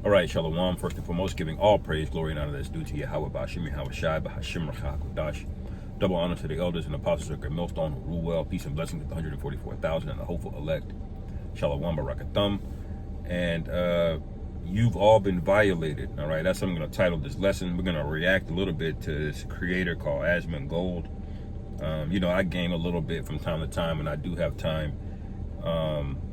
All right, Shalom. First and foremost, giving all praise, glory, and honor that's due to Yahweh, Ba'ashim, Yahweh Shai, Ba'ashim, Rachakodash. Double honor to the elders and apostles of Great Millstone who rule well. Peace and blessings to the 144,000 and the hopeful elect. Shalom, Barakathum. And you've all been violated. All right, that's what I'm going to title this lesson. We're going to react a little bit to this creator called Asmon Gold. You know, I game a little bit from time to time, and I do have time.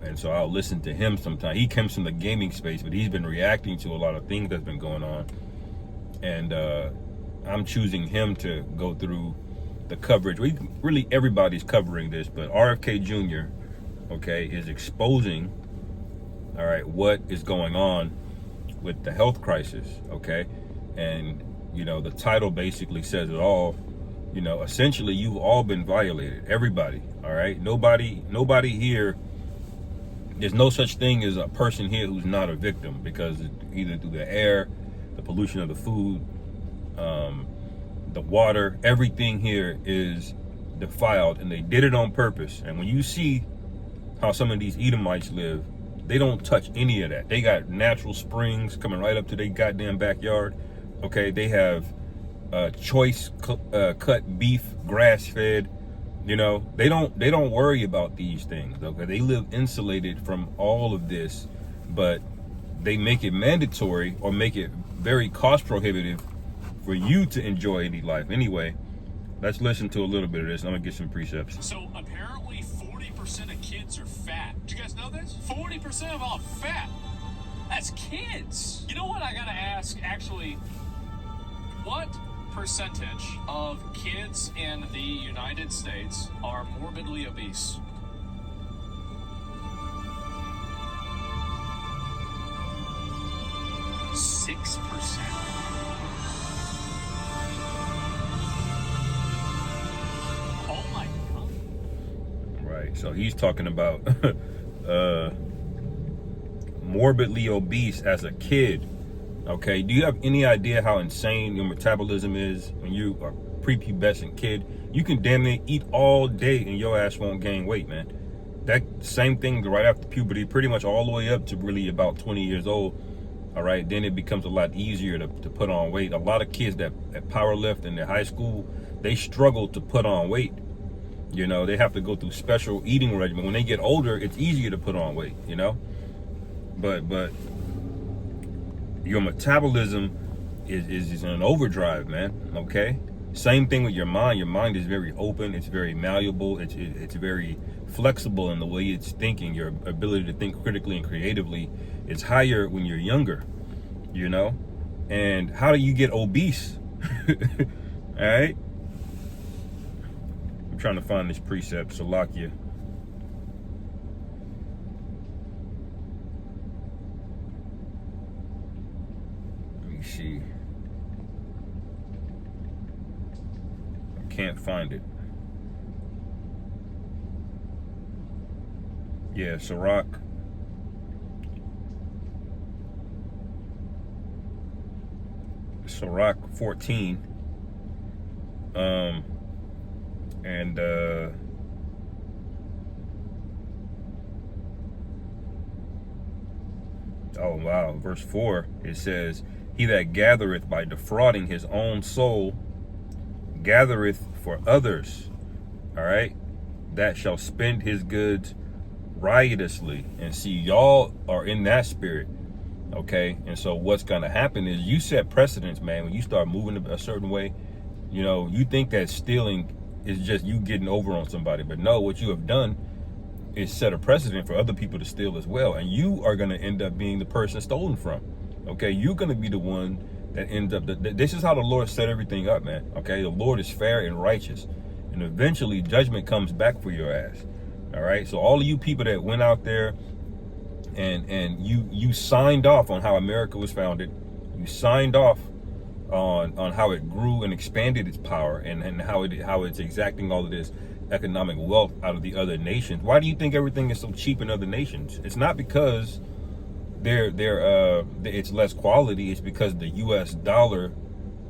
And so I'll listen to him sometime. He comes from the gaming space, but he's been reacting to a lot of things that's been going on. And I'm choosing him to go through the coverage. Really, everybody's covering this, but RFK Jr., okay, is exposing, all right, what is going on with the health crisis, okay? And, you know, the title basically says it all. You know, essentially, you've all been violated. Everybody, all right? Nobody here, there's no such thing as a person here who's not a victim, because either through the air, the pollution of the food, the water, everything here is defiled, and they did it on purpose. And when you see how some of these Edomites live, they don't touch any of that. They got natural springs coming right up to their goddamn backyard, okay? They have choice cut beef, grass-fed. You know, they don't worry about these things, okay? They live insulated from all of this, but they make it mandatory or make it very cost prohibitive for you to enjoy any life. Anyway, let's listen to a little bit of this. I'm gonna get some precepts. So apparently 40% of kids are fat. Did you guys know this? 40% of all fat. That's kids. You know what I gotta ask, actually, what percentage of kids in the United States are morbidly obese? Oh my God. Right, so he's talking about morbidly obese as a kid. Okay, do you have any idea how insane your metabolism is when you are a prepubescent kid? You can damn near eat all day and your ass won't gain weight, man. That same thing right after puberty, pretty much all the way up to really about 20 years old. All right, then it becomes a lot easier to put on weight. A lot of kids that power lift in their high school, they struggle to put on weight. You know, they have to go through special eating regimen. When they get older, it's easier to put on weight, you know? But your metabolism is in an overdrive, man, okay? Same thing with your mind. Your mind is very open. It's very malleable. It's very flexible in the way it's thinking. Your ability to think critically and creatively is higher when you're younger, you know? And how do you get obese? All right? I'm trying to find this precept, Salakia. See, I can't find it. Yeah, Sirach 14. And oh wow, verse 4, it says, "He that gathereth by defrauding his own soul gathereth for others, all right, that shall spend his goods riotously." And see, y'all are in that spirit, okay? And so what's gonna happen is you set precedents, man. When you start moving a certain way, you know, you think that stealing is just you getting over on somebody, but no, what you have done is set a precedent for other people to steal as well, and you are going to end up being the person stolen from, okay? You're going to be the one that ends up, this is how the Lord set everything up, man, okay? The Lord is fair and righteous, and eventually judgment comes back for your ass, all right? So all of you people that went out there and you signed off on how America was founded, you signed off on how it grew and expanded its power, and how it's exacting all of this economic wealth out of the other nations. Why do you think everything is so cheap in other nations? It's not because it's less quality. It's because the U.S. dollar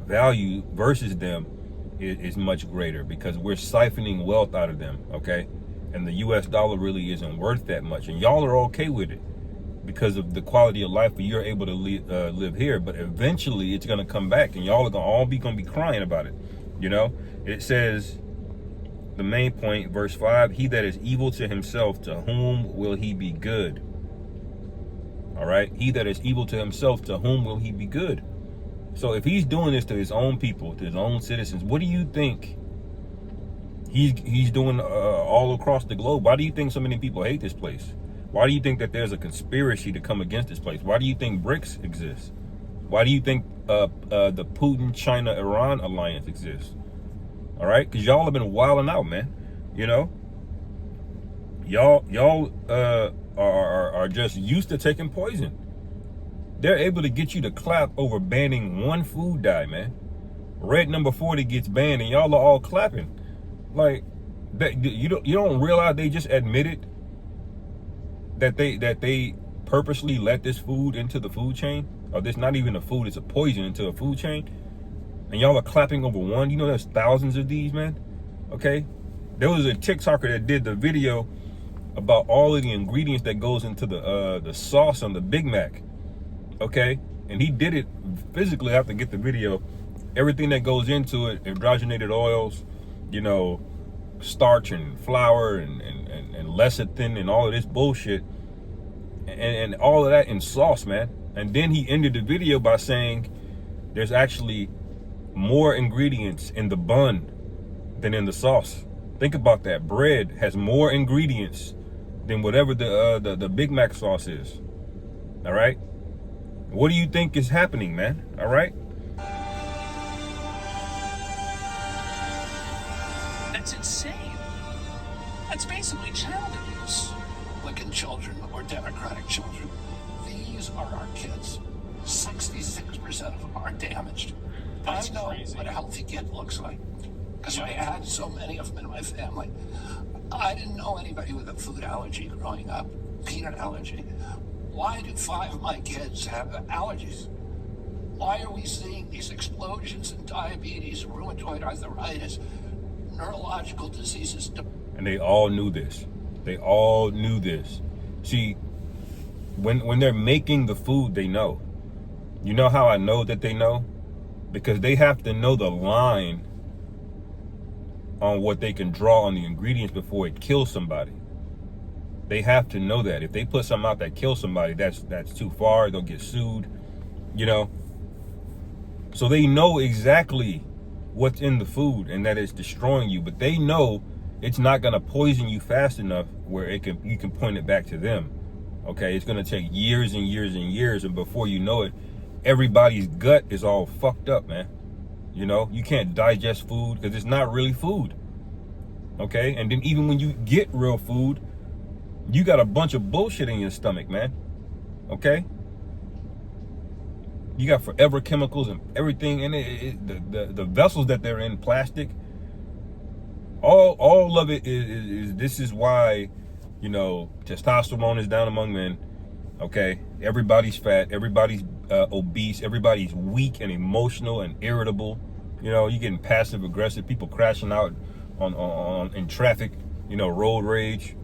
value versus them is much greater, because we're siphoning wealth out of them, okay? And the U.S. dollar really isn't worth that much, and y'all are okay with it. because of the quality of life you're able to live here. But eventually it's going to come back, and y'all are going to be crying about it. You know, it says, the main point, verse 5, he that is evil to himself, to whom will he be good? All right, he that is evil to himself, to whom will he be good? So if he's doing this to his own people, to his own citizens, what do you think he's doing all across the globe? Why do you think so many people hate this place? Why do you think that there's a conspiracy to come against this place? Why do you think BRICS exists? Why do you think the Putin, China, Iran alliance exists? All right, because y'all have been wilding out, man. You know, y'all are just used to taking poison. They're able to get you to clap over banning one food dye, man. Red number 40 gets banned, and y'all are all clapping. Like that, you don't realize they just admitted that they purposely let this food into the food chain, or this not even a food, it's a poison into a food chain, and y'all are clapping over one. You know there's thousands of these, man. Okay, there was a TikToker that did the video about all of the ingredients that goes into the sauce on the Big Mac. Okay, and he did it physically. I have to get the video. Everything that goes into it, hydrogenated oils, you know, starch and flour and lecithin and all of this bullshit, and all of that in sauce, man. And then he ended the video by saying there's actually more ingredients in the bun than in the sauce. Think about that. Bread has more ingredients than whatever the Big Mac sauce is. All right, what do you think is happening, man? All right, That's insane. That's basically child abuse. Lincoln children or Democratic children. These are our kids. 66% of them are damaged. That's I know crazy. what a healthy kid looks like, because I Yeah. had so many of them in my family. I didn't know anybody with a food allergy growing up, peanut allergy. Why do 5 of my kids have allergies? Why are we seeing these explosions in diabetes, rheumatoid arthritis, neurological diseases? and they all knew this. They all knew this. See, when they're making the food, they know. You know how I know that they know? Because they have to know the line on what they can draw on the ingredients before it kills somebody. They have to know that. If they put something out that kills somebody, that's too far. They'll get sued, you know. So they know exactly what's in the food and that it's destroying you, but they know it's not going to poison you fast enough where you can point it back to them. Okay, it's going to take years and years and years, and before you know it, everybody's gut is all fucked up, man. You know, you can't digest food because it's not really food. Okay, and then even when you get real food, you got a bunch of bullshit in your stomach, man. Okay, you got forever chemicals and everything in it. The vessels that they're in, plastic. All of it is this is why, you know, testosterone is down among men. Okay, everybody's fat, everybody's obese, everybody's weak and emotional and irritable. You know, you're getting passive aggressive, people crashing out on in traffic, you know, road rage,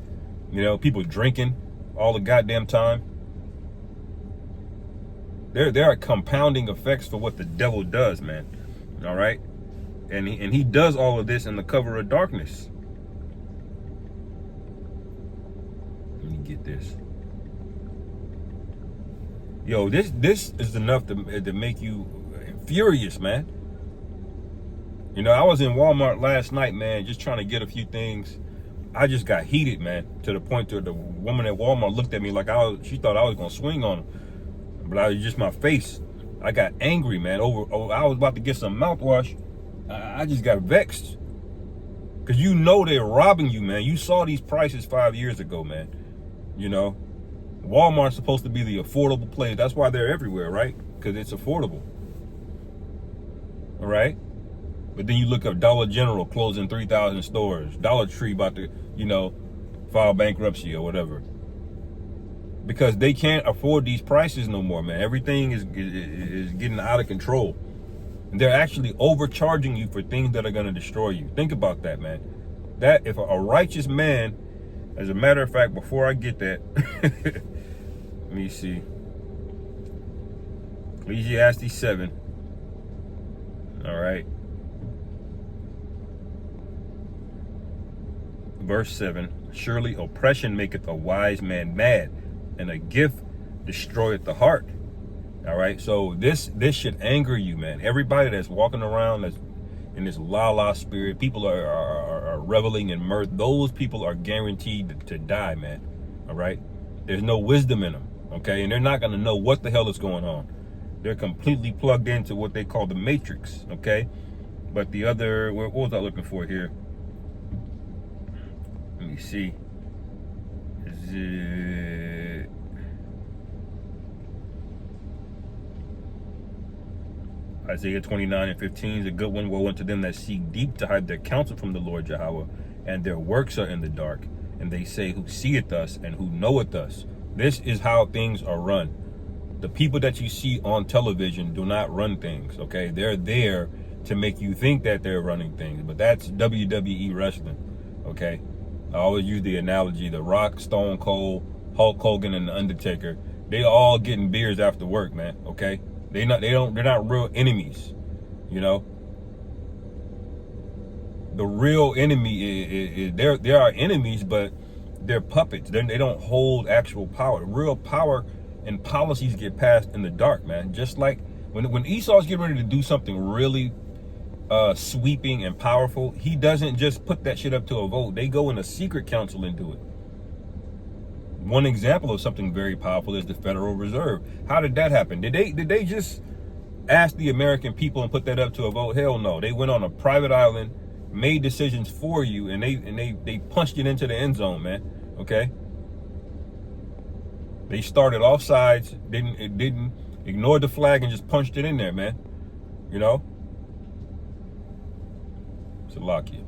you know, people drinking all the goddamn time. There are compounding effects for what the devil does, man. All right, and he does all of this in the cover of darkness. Let me get this. Yo, this is enough to make you furious, man. You know, I was in Walmart last night, man, just trying to get a few things. I just got heated, man, to the point that the woman at Walmart looked at me like she thought I was gonna swing on her. But I was just my face. I got angry, man. Over I was about to get some mouthwash. I just got vexed. Cause you know they're robbing you, man. You saw these prices 5 years ago, man. You know, Walmart's supposed to be the affordable place. That's why they're everywhere, right? Because it's affordable. All right. But then you look up Dollar General closing 3,000 stores. Dollar Tree about to, you know, file bankruptcy or whatever. Because they can't afford these prices no more, man. Everything is getting out of control. And they're actually overcharging you for things that are going to destroy you. Think about that, man. That if a righteous man, as a matter of fact, before I get that, Let me see. Ecclesiastes 7. All right. Verse 7. Surely oppression maketh a wise man mad, and a gift destroyeth the heart. All right. So this should anger you, man. Everybody that's walking around that's in this la spirit, people are reveling in mirth. Those people are guaranteed to die, man. All right. There's no wisdom in them. Okay. And they're not going to know what the hell is going on. They're completely plugged into what they call the matrix. Okay. But the other, what was I looking for here? Let me see. Is it... Isaiah 29:15 is a good one. Woe unto them that seek deep to hide their counsel from the Lord Yahweh, and their works are in the dark. And they say, who seeth us and who knoweth us? This is how things are run. The people that you see on television do not run things, okay? They're there to make you think that they're running things, but that's WWE wrestling, okay? I always use the analogy, The Rock, Stone Cold, Hulk Hogan, and The Undertaker. They all getting beers after work, man, okay? They're not real enemies, you know? The real enemy is there are enemies, but they're puppets. They don't hold actual power. Real power and policies get passed in the dark, man. Just like when Esau's getting ready to do something really sweeping and powerful, he doesn't just put that shit up to a vote. They go in a secret council and do it. One example of something very powerful is the Federal Reserve. How did that happen? Did they just ask the American people and put that up to a vote? Hell no. They went on a private island, made decisions for you, and they punched it into the end zone, man. Okay? They started off sides, didn't ignored the flag and just punched it in there, man. You know? Salakia.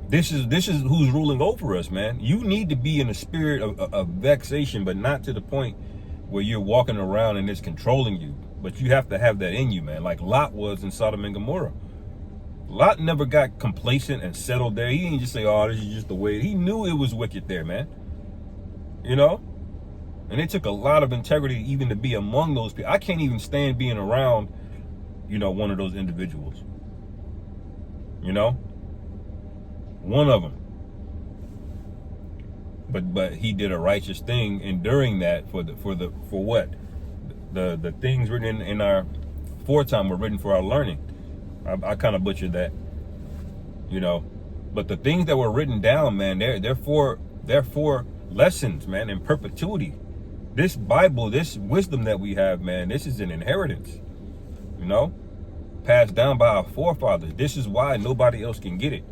This is who's ruling over us, man. You need to be in a spirit of vexation, but not to the point where you're walking around and it's controlling you. But you have to have that in you, man. Like Lot was in Sodom and Gomorrah. Lot never got complacent and settled there. He didn't just say, oh, this is just the way. He knew it was wicked there, man. You know? And it took a lot of integrity even to be among those people. I can't even stand being around, you know, one of those individuals. You know? One of them. But he did a righteous thing enduring that for what? The things written in our foretime were written for our learning. I kind of butchered that. You know. But the things that were written down, man, they're for lessons, man, in perpetuity. This Bible, this wisdom that we have, man, this is an inheritance. You know? Passed down by our forefathers. This is why nobody else can get it.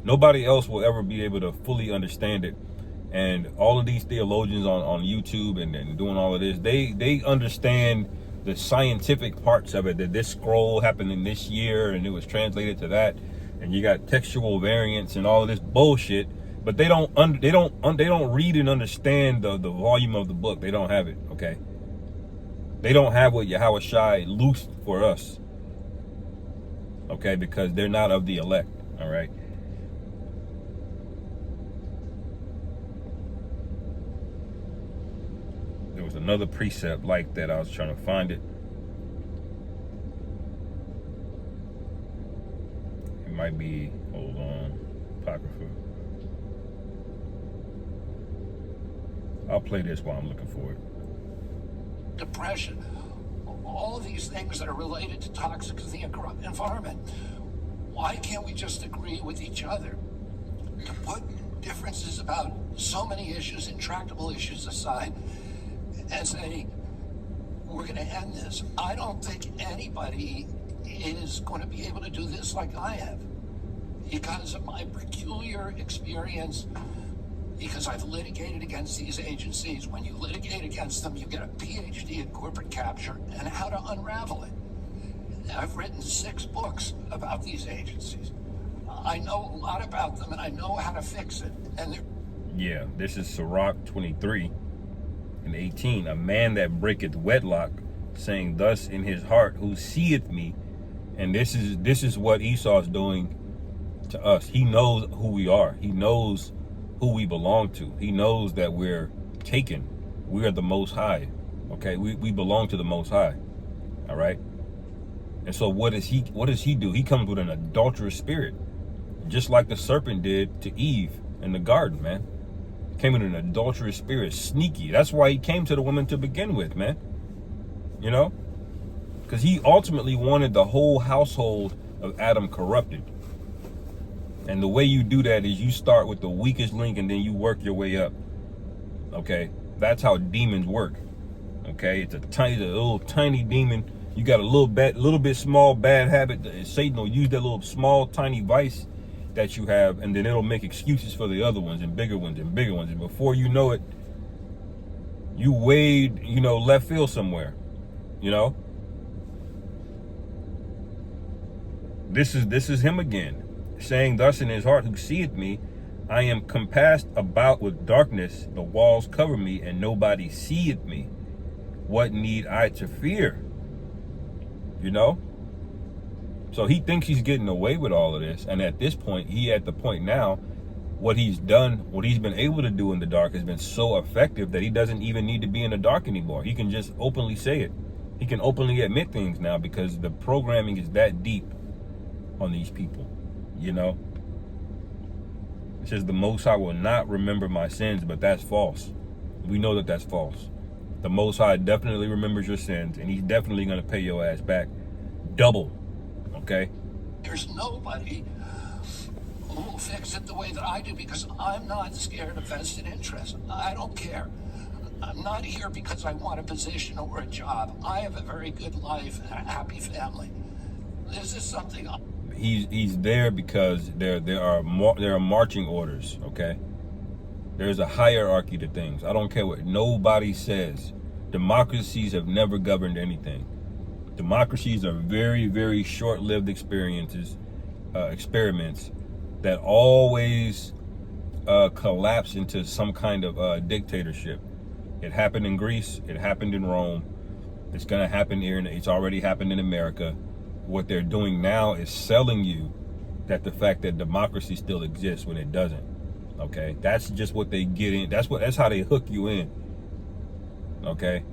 Nobody else will ever be able to fully understand it. And all of these theologians on YouTube and doing all of this, they understand the scientific parts of it, that this scroll happened in this year and it was translated to that, and you got textual variants and all of this bullshit, but they don't read and understand the volume of the book. They don't have it, okay? They don't have what Yahweh Shai loosed for us, okay? Because they're not of the elect, all right? There was another precept like that. I was trying to find it. It might be, hold on, Apocrypha. I'll play this while I'm looking for it. Depression, all these things that are related to toxicity and corrupt environment. Why can't we just agree with each other to put differences about so many issues, intractable issues aside, and say, we're going to end this? I don't think anybody is going to be able to do this like I have, because of my peculiar experience, because I've litigated against these agencies. When you litigate against them, you get a PhD in corporate capture and how to unravel it. I've written 6 books about these agencies. I know a lot about them, and I know how to fix it. And yeah, this is Sirach 23. And 18, a man that breaketh wedlock, saying thus in his heart, who seeth me. And this is what Esau is doing to us. He knows who we are. He knows who we belong to. He knows that we're taken. We are the Most High. Okay, we belong to the Most High. All right. And so what does he do? He comes with an adulterous spirit, just like the serpent did to Eve in the garden, man. Came with an adulterous spirit, sneaky. That's why he came to the woman to begin with, man. You know, because he ultimately wanted the whole household of Adam corrupted. And the way you do that is you start with the weakest link and then you work your way up. Okay, that's how demons work. Okay, it's a little tiny demon. You got a little bit small bad habit. Satan will use that little small tiny vice that you have, and then it'll make excuses for the other ones and bigger ones and bigger ones. And before you know it, you wade, left field somewhere. This is him again, saying thus in his heart, who seeth me, I am compassed about with darkness, the walls cover me, and nobody seeth me. What need I to fear? So he thinks he's getting away with all of this. And at this point, at the point now, what he's done, what he's been able to do in the dark has been so effective that he doesn't even need to be in the dark anymore. He can just openly say it. He can openly admit things now because the programming is that deep on these people, It says the Most High will not remember my sins, but that's false. We know that that's false. The Most High definitely remembers your sins, and he's definitely going to pay your ass back double. Okay? There's nobody who will fix it the way that I do because I'm not scared of vested interest. I don't care. I'm not here because I want a position or a job. I have a very good life and a happy family. This is something. He's there because there are marching orders. Okay? There's a hierarchy to things. I don't care what nobody says. Democracies have never governed anything. Democracies are very, very short-lived experiments that always collapse into some kind of dictatorship. It happened in Greece. It happened in Rome. It's going to happen here. It's already happened in America. What they're doing now is selling you that the fact that democracy still exists when it doesn't. Okay, that's just what they get in. That's how they hook you in. Okay,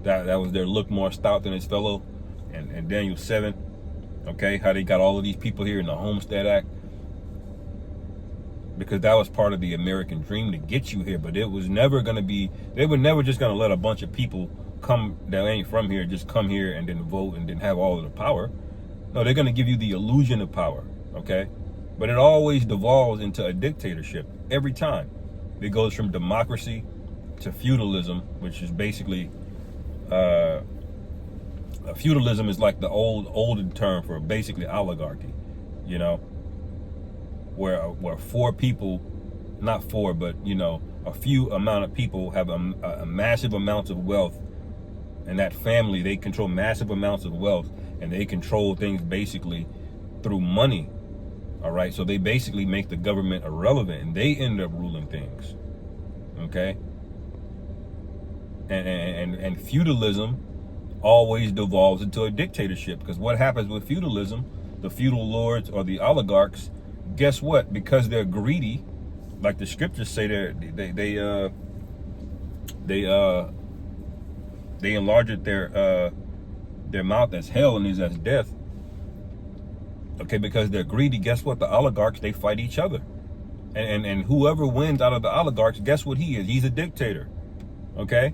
that was their look more stout than his fellow, and Daniel 7. Okay, how they got all of these people here in the Homestead Act, because that was part of the American dream to get you here. But it was never going to be. They were never just going to let a bunch of people come that ain't from here just come here and then vote and then have all of the power. No, they're going to give you the illusion of power. Okay. But it always devolves into a dictatorship every time. It goes from democracy to feudalism, which is basically feudalism is like the olden term for basically oligarchy, where four people, not four, but a few amount of people have a massive amounts of wealth, and that family, they control massive amounts of wealth, and they control things basically through money. All right, so they basically make the government irrelevant, and they end up ruling things. Okay, and feudalism always devolves into a dictatorship, because what happens with feudalism, the feudal lords or the oligarchs, guess what? Because they're greedy, like the scriptures say, they enlarged their mouth as hell and is as death. Okay, because they're greedy, guess what? The oligarchs, they fight each other. And whoever wins out of the oligarchs, guess what he is? He's a dictator. Okay?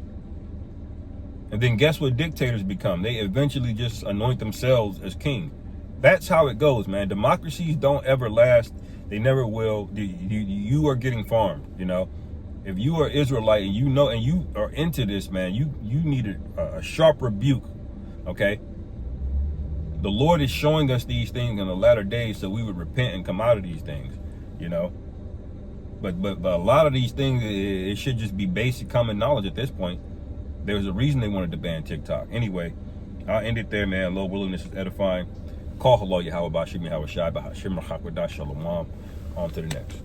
And then guess what dictators become? They eventually just anoint themselves as king. That's how it goes, man. Democracies don't ever last. They never will. You are getting farmed, If you are Israelite and you are into this, man, you need a sharp rebuke, okay? The Lord is showing us these things in the latter days so we would repent and come out of these things, But a lot of these things, it should just be basic common knowledge at this point. There's a reason they wanted to ban TikTok. Anyway, I'll end it there, man. Lord willing, this is edifying. Call Halal Yahweh Bashim Yahweh Shai Bahashim Rachak Shalom. On to the next.